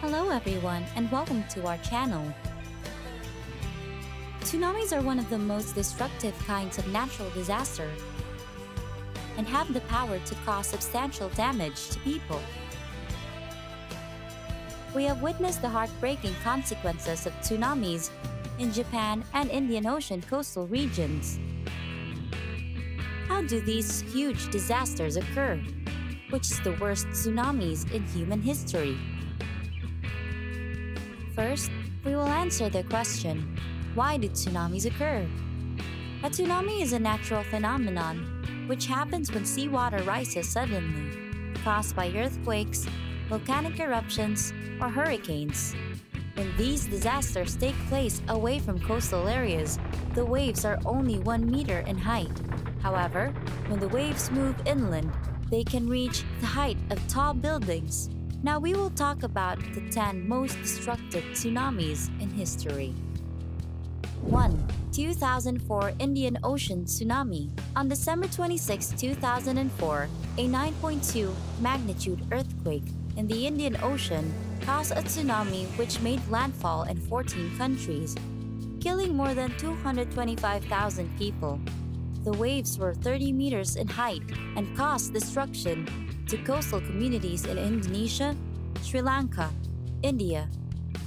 Hello everyone and welcome to our channel. Tsunamis are one of the most destructive kinds of natural disaster and have the power to cause substantial damage to people. We have witnessed the heartbreaking consequences of tsunamis in Japan and Indian Ocean coastal regions. How do these huge disasters occur? Which is the worst tsunamis in human history? First, we will answer the question, why do tsunamis occur? A tsunami is a natural phenomenon which happens when seawater rises suddenly, caused by earthquakes, volcanic eruptions, or hurricanes. When these disasters take place away from coastal areas, the waves are only 1 meter in height. However, when the waves move inland, they can reach the height of tall buildings. Now we will talk about the 10 most destructive tsunamis in history. 1. 2004 Indian Ocean Tsunami. On December 26, 2004, a 9.2 magnitude earthquake in the Indian Ocean caused a tsunami which made landfall in 14 countries, killing more than 225,000 people. The waves were 30 meters in height and caused destruction to coastal communities in Indonesia, Sri Lanka, India,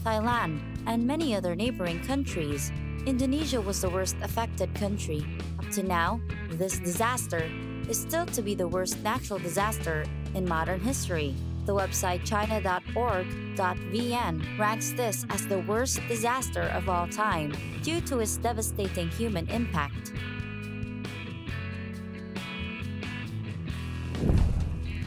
Thailand, and many other neighboring countries. Indonesia was the worst affected country. Up to now, this disaster is still to be the worst natural disaster in modern history. The website china.org.vn ranks this as the worst disaster of all time due to its devastating human impact.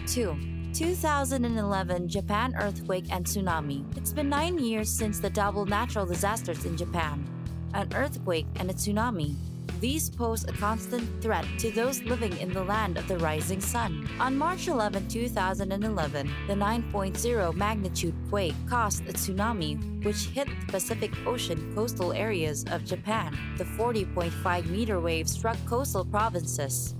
2. 2011 Japan earthquake and tsunami. It's been 9 years since the double natural disasters in Japan, an earthquake and a tsunami. These pose a constant threat to those living in the land of the rising sun. On March 11, 2011, the 9.0 magnitude quake caused a tsunami which hit the Pacific Ocean coastal areas of Japan. The 40.5-meter wave struck coastal provinces.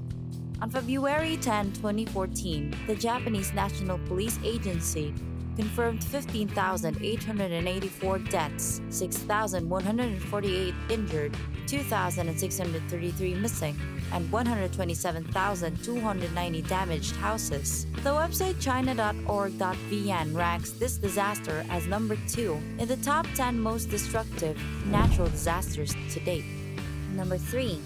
On February 10, 2014, the Japanese National Police Agency confirmed 15,884 deaths, 6,148 injured, 2,633 missing, and 127,290 damaged houses. The website china.org.vn ranks this disaster as number 2 in the top 10 most destructive natural disasters to date. Number 3.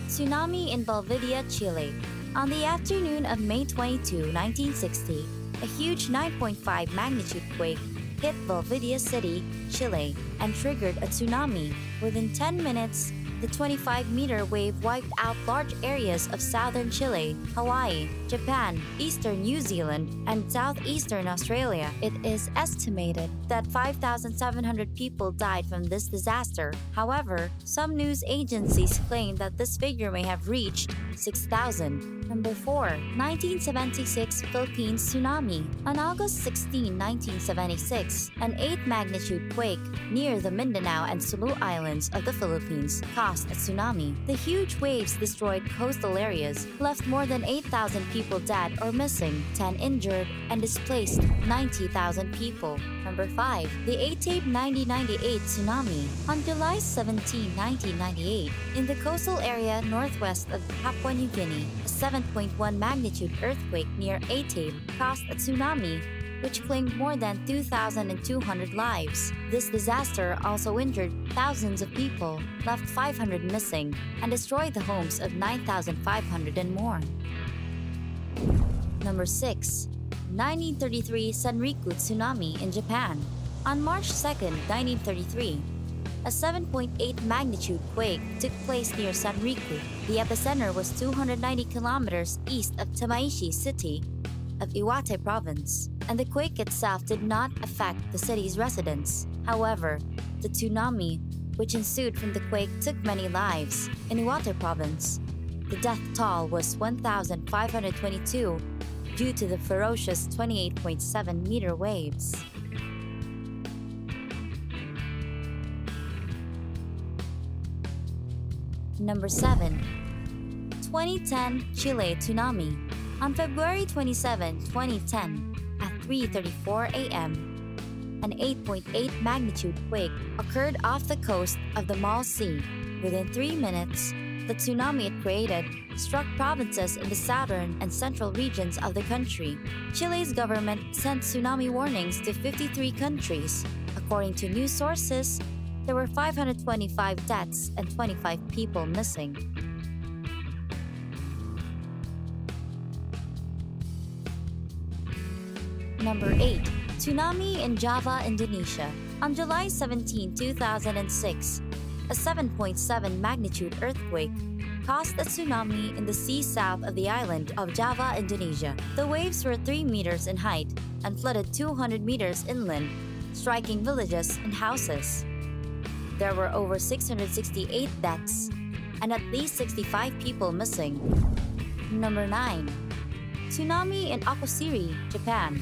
Tsunami in Valdivia, Chile. On the afternoon of May 22, 1960, a huge 9.5 magnitude quake hit Valdivia City, Chile, and triggered a tsunami. Within 10 minutes, the 25-meter wave wiped out large areas of southern Chile, Hawaii, Japan, eastern New Zealand, and southeastern Australia. It is estimated that 5,700 people died from this disaster. However, some news agencies claim that this figure may have reached 6,000. Number 4. 1976 Philippines Tsunami. On August 16, 1976, an 8-magnitude quake near the Mindanao and Sulu Islands of the Philippines caused a tsunami. The huge waves destroyed coastal areas, left more than 8,000 people dead or missing, 10 injured, and displaced 90,000 people. Number 5. The Atabe 1998 Tsunami. On July 17, 1998, in the coastal area northwest of Papua New Guinea, a 7.1 magnitude earthquake near Atabe caused a tsunami which claimed more than 2,200 lives. This disaster also injured thousands of people, left 500 missing, and destroyed the homes of 9,500 and more. Number 6. 1933 Sanriku Tsunami in Japan. On March 2, 1933, a 7.8 magnitude quake took place near Sanriku. The epicenter was 290 kilometers east of Tamaishi City of Iwate Province, and the quake itself did not affect the city's residents. However, the tsunami which ensued from the quake took many lives. In Iwate Province, the death toll was 1,522 due to the ferocious 28.7-meter waves. Number 7. 2010 Chile Tsunami. On February 27, 2010, at 3:34 a.m., An 8.8 magnitude quake occurred off the coast of the Malacca Sea. Within 3 minutes, the tsunami it created struck provinces in the southern and central regions of the country. Chile's government sent tsunami warnings to 53 countries. According to news sources, there were 525 deaths and 25 people missing. Number 8. Tsunami in Java, Indonesia. On July 17, 2006, a 7.7 magnitude earthquake caused a tsunami in the sea south of the island of Java, Indonesia. The waves were 3 meters in height and flooded 200 meters inland, striking villages and houses. There were over 668 deaths and at least 65 people missing. Number 9. Tsunami in Okusiri, Japan.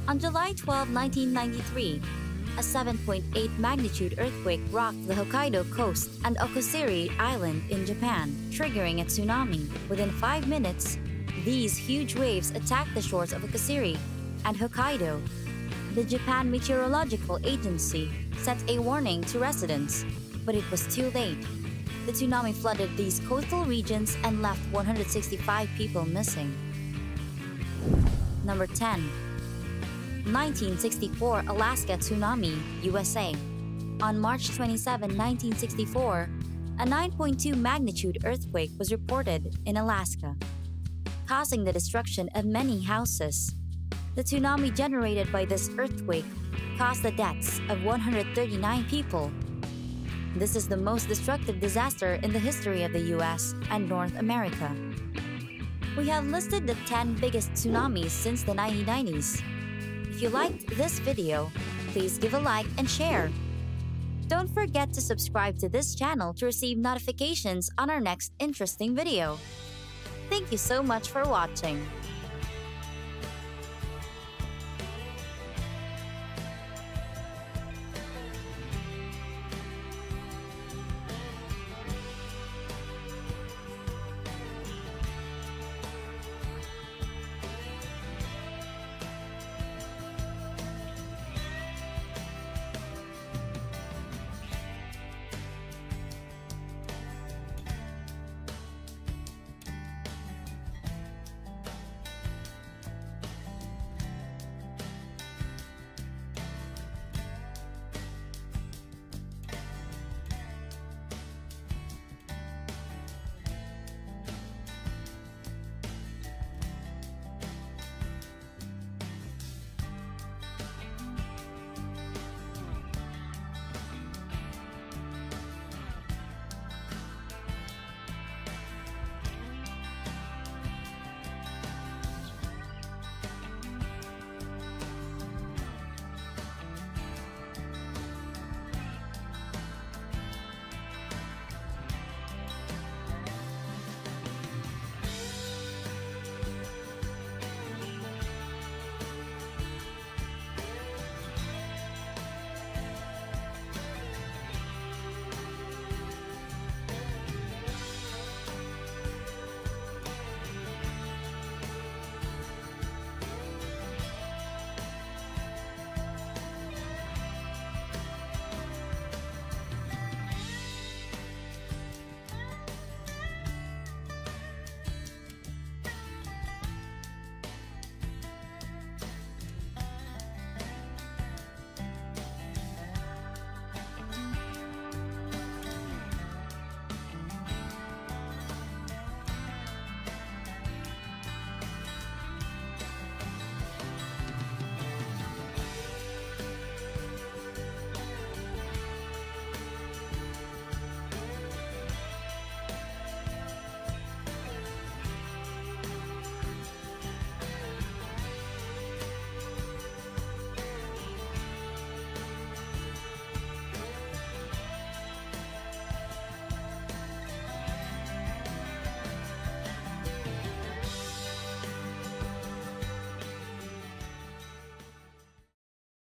On July 12, 1993, a 7.8 magnitude earthquake rocked the Hokkaido coast and Okusiri Island in Japan, triggering a tsunami. Within 5 minutes, these huge waves attacked the shores of Okusiri and Hokkaido. The Japan Meteorological Agency sent a warning to residents, but it was too late. The tsunami flooded these coastal regions and left 165 people missing. Number 10. 1964 Alaska Tsunami, USA. On March 27, 1964, a 9.2 magnitude earthquake was reported in Alaska, causing the destruction of many houses. The tsunami generated by this earthquake caused the deaths of 139 people. This is the most destructive disaster in the history of the US and North America. We have listed the 10 biggest tsunamis since the 1990s. If you liked this video, please give a like and share. Don't forget to subscribe to this channel to receive notifications on our next interesting video. Thank you so much for watching.